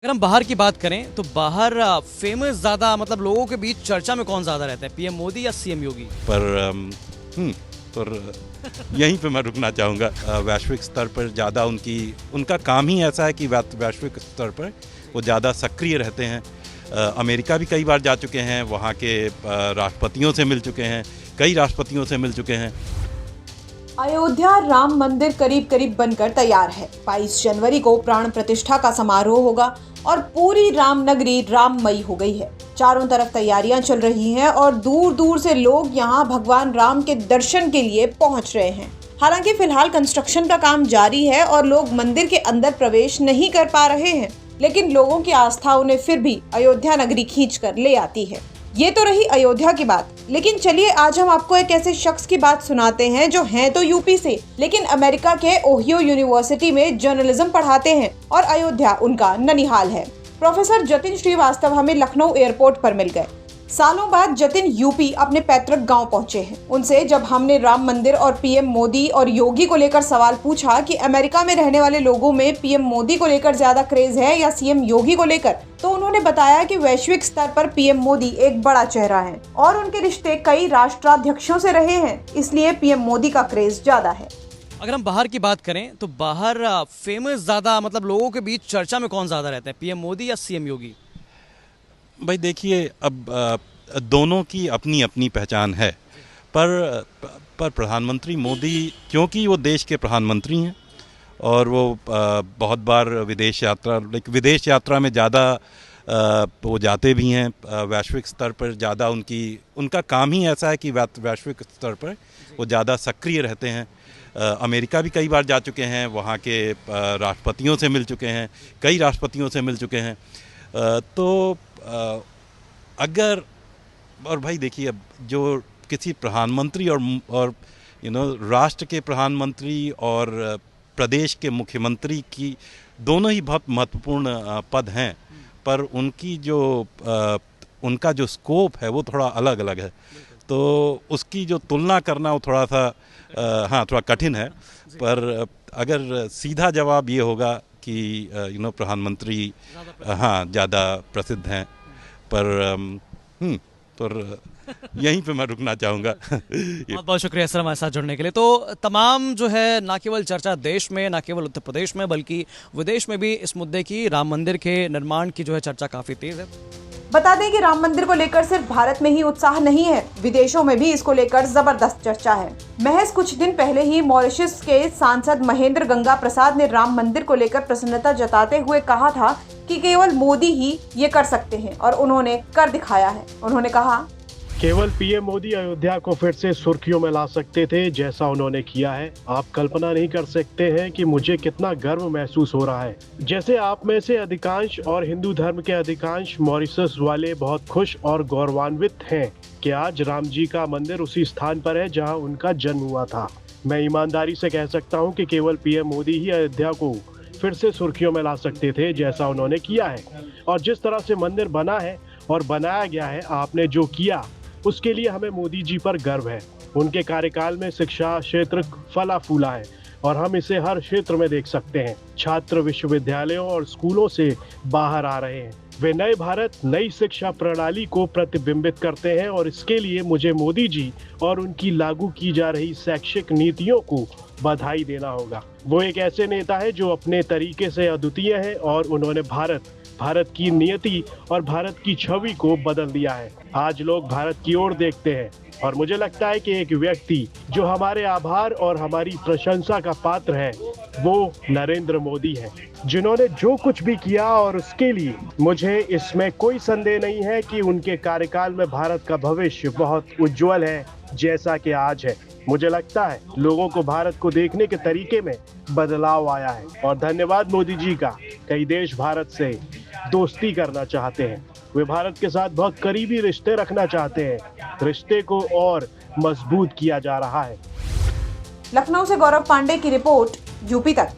अगर हम बाहर की बात करें तो बाहर फेमस ज्यादा मतलब लोगों के बीच चर्चा में कौन ज्यादा रहता है, पीएम मोदी या सीएम योगी? पर पर यहीं पे मैं रुकना चाहूँगा। वैश्विक स्तर पर ज़्यादा उनका काम ही ऐसा है कि वैश्विक स्तर पर वो ज़्यादा सक्रिय रहते हैं। अमेरिका भी कई बार जा चुके हैं, वहाँ के राष्ट्रपतियों से मिल चुके हैं, कई राष्ट्रपतियों से मिल चुके हैं। अयोध्या राम मंदिर करीब करीब बनकर तैयार है। 22 जनवरी को प्राण प्रतिष्ठा का समारोह होगा और पूरी राम नगरी राममयी हो गई है। चारों तरफ तैयारियां चल रही हैं और दूर दूर से लोग यहां भगवान राम के दर्शन के लिए पहुंच रहे हैं। हालांकि फिलहाल कंस्ट्रक्शन का काम जारी है और लोग मंदिर के अंदर प्रवेश नहीं कर पा रहे हैं, लेकिन लोगों की आस्था उन्हें फिर भी अयोध्या नगरी खींच कर ले आती है। ये तो रही अयोध्या की बात, लेकिन चलिए आज हम आपको एक ऐसे शख्स की बात सुनाते हैं जो हैं तो यूपी से, लेकिन अमेरिका के ओहियो यूनिवर्सिटी में जर्नलिज्म पढ़ाते हैं और अयोध्या उनका ननिहाल है। प्रोफेसर जतिन श्रीवास्तव हमें लखनऊ एयरपोर्ट पर मिल गए। सालों बाद जतिन यूपी अपने पैतृक गांव पहुंचे हैं। उनसे जब हमने राम मंदिर और पीएम मोदी और योगी को लेकर सवाल पूछा कि अमेरिका में रहने वाले लोगों में पीएम मोदी को लेकर ज्यादा क्रेज है या सीएम योगी को लेकर, तो उन्होंने बताया कि वैश्विक स्तर पर पीएम मोदी एक बड़ा चेहरा है और उनके रिश्ते कई राष्ट्राध्यक्षों से रहे हैं, इसलिए पीएम मोदी का क्रेज ज्यादा है। अगर हम बाहर की बात करें तो बाहर फेमस ज्यादा मतलब लोगों के बीच चर्चा में कौन ज्यादा रहता है, पीएम मोदी या सीएम योगी? भाई देखिए, अब दोनों की अपनी अपनी पहचान है, पर प्रधानमंत्री मोदी क्योंकि वो देश के प्रधानमंत्री हैं और वो बहुत बार विदेश यात्रा में ज़्यादा वो जाते भी हैं। वैश्विक स्तर पर ज़्यादा उनका काम ही ऐसा है कि वैश्विक स्तर पर वो ज़्यादा सक्रिय रहते हैं। अमेरिका भी कई बार जा चुके हैं, वहाँ के राष्ट्रपतियों से मिल चुके हैं, कई राष्ट्रपतियों से मिल चुके हैं। तो अगर और भाई देखिए, अब जो किसी प्रधानमंत्री और राष्ट्र के प्रधानमंत्री और प्रदेश के मुख्यमंत्री की दोनों ही बहुत महत्वपूर्ण पद हैं, पर उनका जो स्कोप है वो थोड़ा अलग अलग है। तो उसकी जो तुलना करना वो थोड़ा सा थोड़ा कठिन है। पर अगर सीधा जवाब ये होगा कि प्रधानमंत्री ज़्यादा प्रसिद्ध हैं, पर यहीं पे मैं रुकना चाहूँगा। बहुत बहुत शुक्रिया सर हमारे साथ जुड़ने के लिए। तो तमाम जो है ना केवल चर्चा देश में, ना केवल उत्तर प्रदेश में, बल्कि विदेश में भी इस मुद्दे की, राम मंदिर के निर्माण की जो है चर्चा काफ़ी तेज़ है। बता दें कि राम मंदिर को लेकर सिर्फ भारत में ही उत्साह नहीं है, विदेशों में भी इसको लेकर जबरदस्त चर्चा है। महज कुछ दिन पहले ही मॉरिशस के सांसद महेंद्र गंगा प्रसाद ने राम मंदिर को लेकर प्रसन्नता जताते हुए कहा था कि केवल मोदी ही ये कर सकते हैं और उन्होंने कर दिखाया है। उन्होंने कहा, केवल पीएम मोदी अयोध्या को फिर से सुर्खियों में ला सकते थे जैसा उन्होंने किया है। आप कल्पना नहीं कर सकते हैं कि मुझे कितना गर्व महसूस हो रहा है। जैसे आप में से अधिकांश और हिंदू धर्म के अधिकांश मॉरिशस वाले बहुत खुश और गौरवान्वित हैं कि आज राम जी का मंदिर उसी स्थान पर है जहां उनका जन्म हुआ था। मैं ईमानदारी से कह सकता हूं कि केवल पीएम मोदी ही अयोध्या को फिर से सुर्खियों में ला सकते थे जैसा उन्होंने किया है। और जिस तरह से मंदिर बना है और बनाया गया है, आपने जो किया उसके लिए हमें मोदी जी पर गर्व है। उनके कार्यकाल में शिक्षा क्षेत्र फला फूला है और हम इसे हर क्षेत्र में देख सकते हैं। छात्र विश्वविद्यालयों और स्कूलों से बाहर आ रहे हैं। वे नए भारत, नई शिक्षा प्रणाली को प्रतिबिंबित करते हैं और इसके लिए मुझे मोदी जी और उनकी लागू की जा रही शैक्षिक नीतियों को बधाई देना होगा। वो एक ऐसे नेता है जो अपने तरीके से अद्वितीय है और उन्होंने भारत की नियति और भारत की छवि को बदल दिया है। आज लोग भारत की ओर देखते हैं और मुझे लगता है कि एक व्यक्ति जो हमारे आभार और हमारी प्रशंसा का पात्र है वो नरेंद्र मोदी है, जिन्होंने जो कुछ भी किया, और उसके लिए मुझे इसमें कोई संदेह नहीं है कि उनके कार्यकाल में भारत का भविष्य बहुत उज्जवल है जैसा कि आज है। मुझे लगता है लोगों को भारत को देखने के तरीके में बदलाव आया है और धन्यवाद मोदी जी का। कई देश भारत से दोस्ती करना चाहते हैं, वे भारत के साथ बहुत करीबी रिश्ते रखना चाहते हैं। रिश्ते को और मजबूत किया जा रहा है। लखनऊ से गौरव पांडे की रिपोर्ट, यूपी तक।